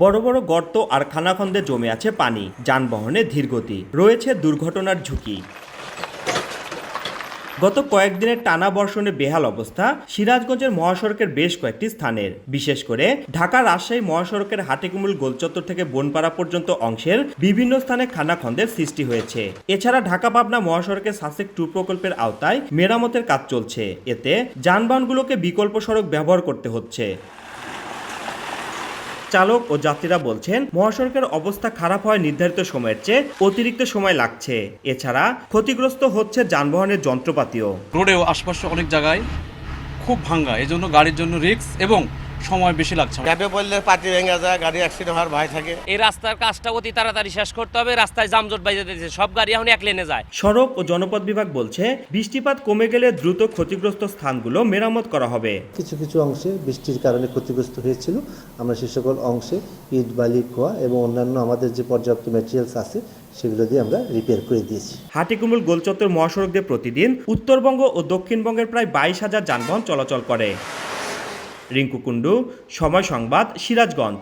বড় বড় গর্ত আর খানাখন্দে জমে আছে পানি, যানবাহনে ধীরগতি, রয়েছে দুর্ঘটনার ঝুঁকি। গত কয়েকদিনের টানা বর্ষণে বেহাল অবস্থা সিরাজগঞ্জের মহাসড়কের বেশ কয়েকটি স্থানের, বিশেষ করে ঢাকা রাজশাহী মহাসড়কের হাটিকুমুল গোলচত্বর থেকে বনপাড়া পর্যন্ত অংশের বিভিন্ন স্থানে খানাখন্দের সৃষ্টি হয়েছে। এছাড়া ঢাকা পাবনা মহাসড়কের সাসেক 2 প্রকল্পের আওতায় মেরামতের কাজ চলছে, এতে যানবাহনগুলোকে বিকল্প সড়ক ব্যবহার করতে হচ্ছে। চালক ও যাত্রীরা বলছেন, মহাসড়কের অবস্থা খারাপ হয় নির্ধারিত সময়ের চেয়ে অতিরিক্ত সময় লাগছে। এছাড়া ক্ষতিগ্রস্ত হচ্ছে যানবাহনের যন্ত্রপাতিও। রোডেও আশপাশে অনেক জায়গায় খুব ভাঙ্গা, এজন্য গাড়ির জন্য রিস্ক এবং সময় বেশি লাগছে। গ্যাপে পড়লে পাটি ভেঙে যায়, গাড়ি অ্যাক্সিডেন্ট হওয়ার ভয় থাকে। এই রাস্তার কাজটা অতি তাড়াতাড়ি শেষ করতে হবে। রাস্তায় যানজট বাইজে দিয়েছে, সব গাড়ি এখন এক লেনে যায়। সড়ক ও জনপথ বিভাগ বলছে, বৃষ্টিপাত কমে গেলে দ্রুত ক্ষতিগ্রস্ত স্থানগুলো মেরামত করা হবে। কিছু কিছু অংশে বৃষ্টির কারণে ক্ষতিগ্রস্ত হয়েছিল, আমরা সে সকল অংশে ইট, বালি, খোয়া এবং অন্যান্য আমাদের যে পর্যাপ্ত ম্যাটেরিয়ালস আছে সেগুলো দিয়ে আমরা রিপেয়ার করে দিয়েছি। হাটিকুমুল গোলচত্বর মহাসড়ক দিয়ে প্রতিদিন উত্তরবঙ্গ ও দক্ষিণবঙ্গের প্রায় 22,000 যানবাহন চলাচল করে। রিঙ্কু কুণ্ডু, সময় সংবাদ, সিরাজগঞ্জ।